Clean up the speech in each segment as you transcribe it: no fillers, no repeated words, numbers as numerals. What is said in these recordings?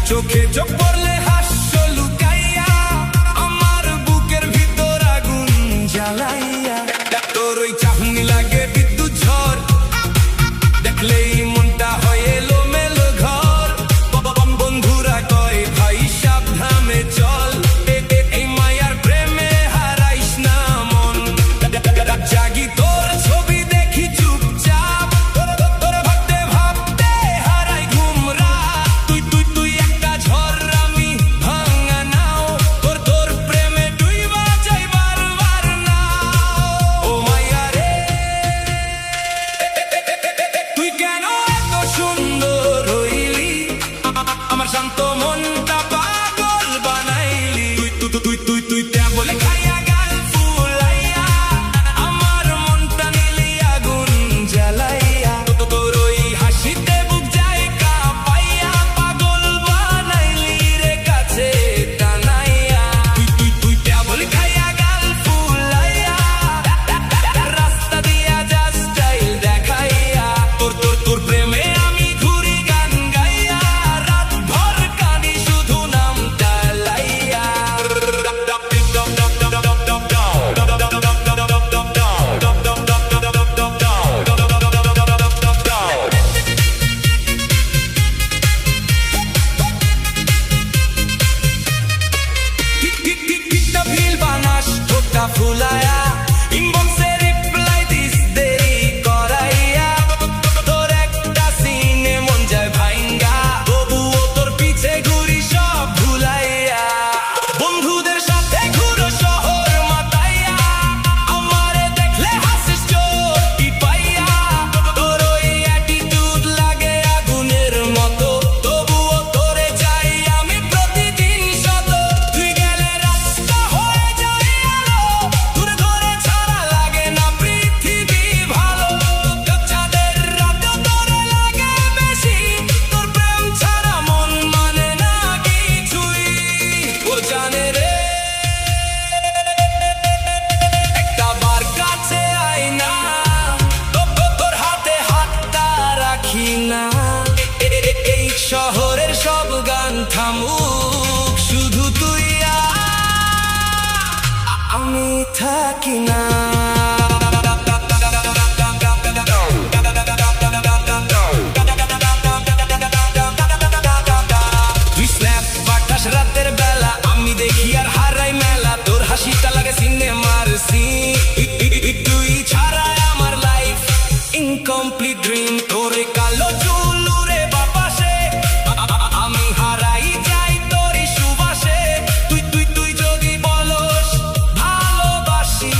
চোখে চোখ পড়লে হাস্য লুকাইয়া, আমার বুকের ভিতর আগুন জ্বালাইয়া। তোর ওই চাহনি লাগে বিদ্যুৎ ঝড়, দেখলেই মনটা হয় এলোমেলো ঘর। বন্ধুরা কয় ভাই সাবধানে চল, এই মায়ার প্রেমে হারাইস না মন। জাগি তোর ছবি দেখি চুপচাপ, তোর ভাবতে ভাবতে হারাই ঘুম রাত। তুই একটা ঝড়, আমি ভাঙা নাও, তোর প্রেমে ডুইবা যাই বারবার না। ও মায়া রে, তুই কেন এত সুন্দর হইলি, আমার শান্ত মনটা পাগল বানাইলি। তুই বলে খাইয়া গাল ফুলাইয়া, আমার মনটা নিলি আগুন জ্বালাইয়া। তোর ওই হাসিতে বুক যায় কাঁপাইয়া, পাগল বানাইলি রে কাছে টানাইয়া। তুই বলে খাইয়া গাল ফুলাইয়া, রাস্তা দিয়া যা স্টাইল দেখাইয়া। তোর প্রেমে আমি ঘুরি গান গাইয়া, রাত ভর কাঁদি শুধু নামটা লাইয়া। ফুলায়া ইনবক্সে রিপ্লাই দিস দেরি করাইয়া, তোর একটা সিনে মন যায় ভাইঙ্গা, তবুও তোর পিছে ঘুরি সব ভুলাইয়া। বন্ধুদের সাথে ঘুরো শহর মাতাইয়া, আমারে দেখলে হাসিস চোখটি পাইয়া। তোর ওই অ্যাটিটিউড লাগে আগুনের মতো, তবুও তোরে চাই আমি প্রতিদিন শত। তুই গেলে রাস্তা হয়ে যায় আলো, তোর ধরে ছাড়া লাগে না পৃথিবী ভালো। চাঁদের রাতেও তোরে লাগে বেশি, তোর প্রেম ছাড়া মন মানে না কিছুই। ও জানে রে, একটা বার কাছে আয় না, তোর হাতে হাতটা রাখি না। এই শহরের সব গান থামুক, শুধু তুই আমি থাকি না। তুই স্ন্যাপ পাঠাস রাতের বেলা, আমি দেখি আর হারাই মেলা। তোর হাসিটা লাগে সিনেমার সিন, তুই ছাড়া আমার লাইফ ইনকমপ্লিট ড্রিম। তোরে কালো চুলুরে বাপাসে, আমি হারাই যাই তোরই সুবাসে। তুই যদি বলস ভালোবাসি,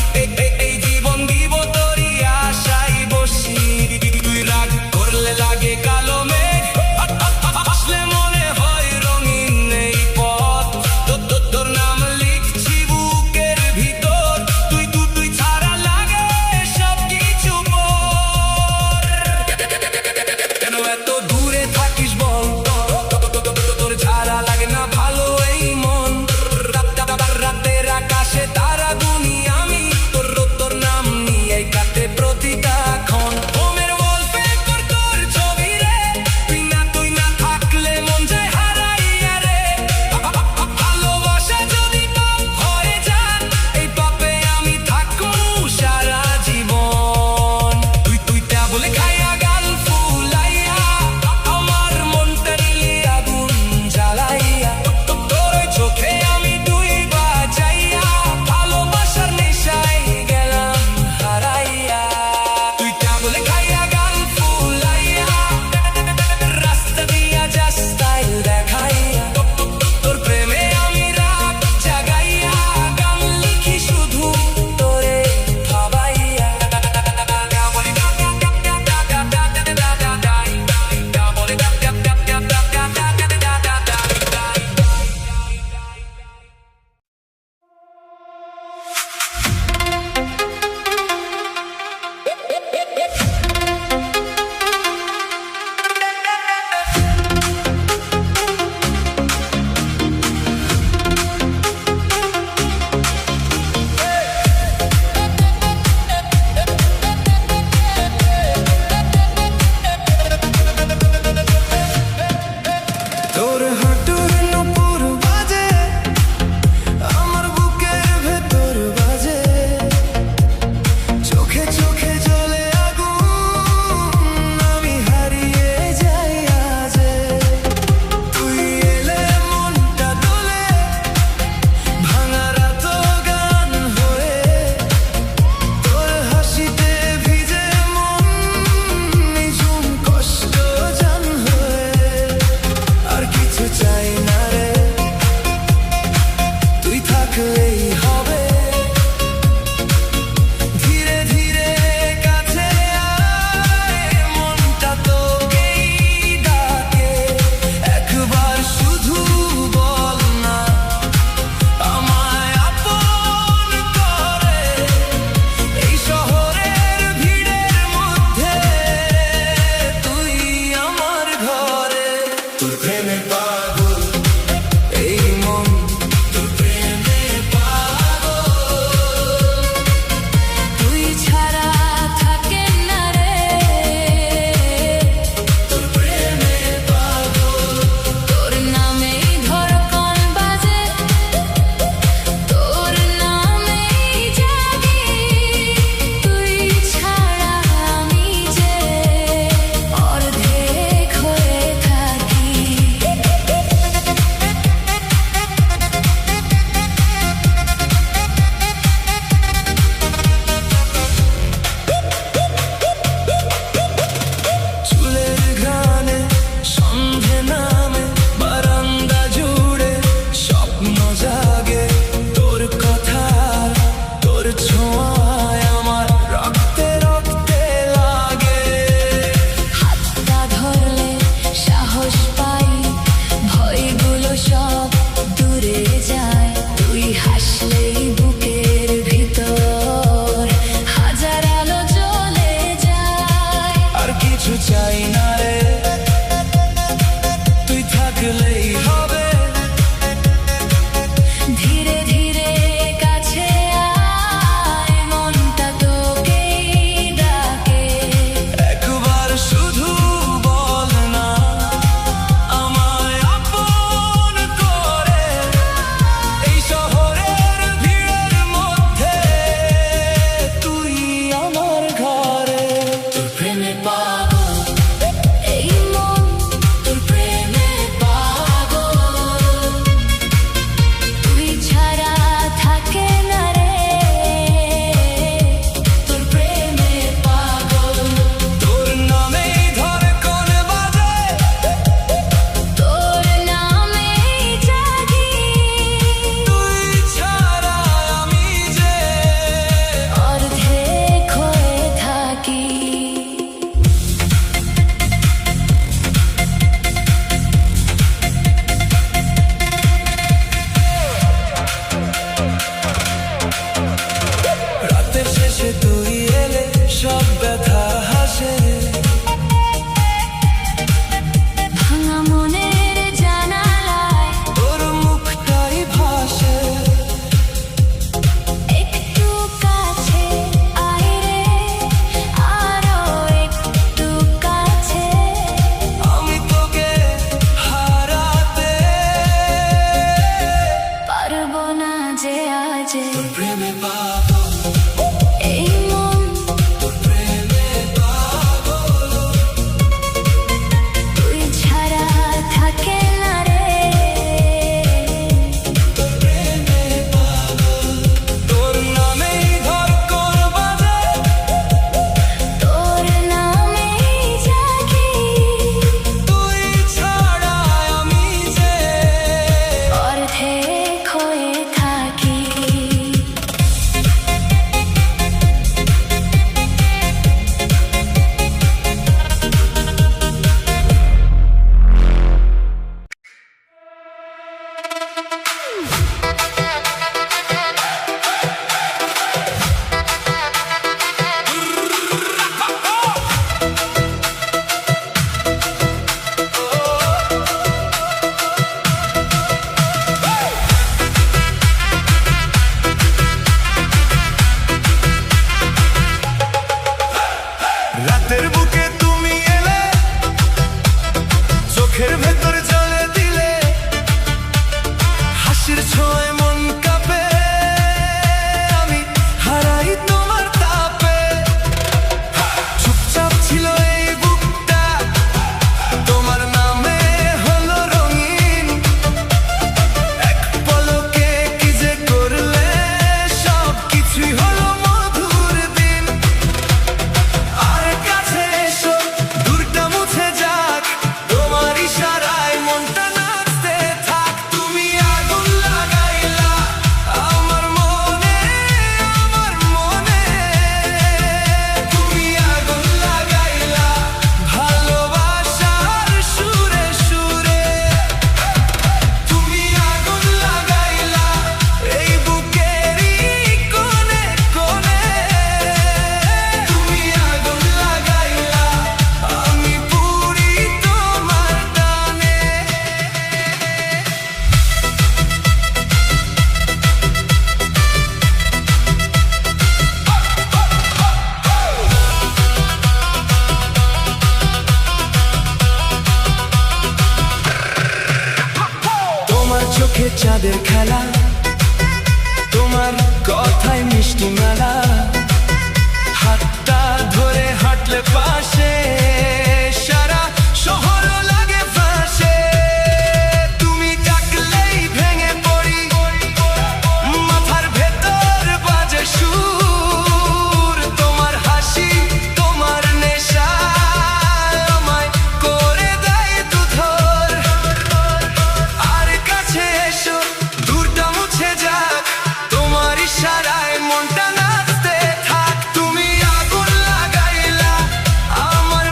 চোখের ভেতর জ্বলে দিলে হাসির ছোঁয়ায় মন কাঁপে আমি হারাই তোমার তাপে চুপচাপ ছিল এই বুকটা তোমার নামে হলো রঙিন এক পলকে কি যে করলে সব কিছুই হলো মধুর দিন আর কাছে এসো দূরটা মুছে যাক তোমার ইশারায় মনটা নাচতে থাক তুমি আগুন লাগাইলা আমার মনে তুমি আগুন লাগাইলা ভালোবাসার সুরে সুরে তুমি আগুন লাগাইলা এই বুকেরই কোণে কোণে তুমি আগুন লাগাইলা আমি পুরি তোমার টানে তোমার চোখে চাঁদের খেলা তোমার কথায় মিষ্টি মেলা হাতটা ধরে হাঁটলে পাশে সারা শহর লাগে ফাঁসে তুমি ডাকলেই ভেঙে পড়ি মাথার ভেতর বাজে সুর তোমার হাসি তোমার নেশা আমায় করে দেয় দুধর আর কাছে এসো দূরটা মুছে যাক তোমার ইশারায় মনটা নাচতে থাক তুমি আগুন লাগাইলা আমার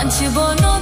বাঁচব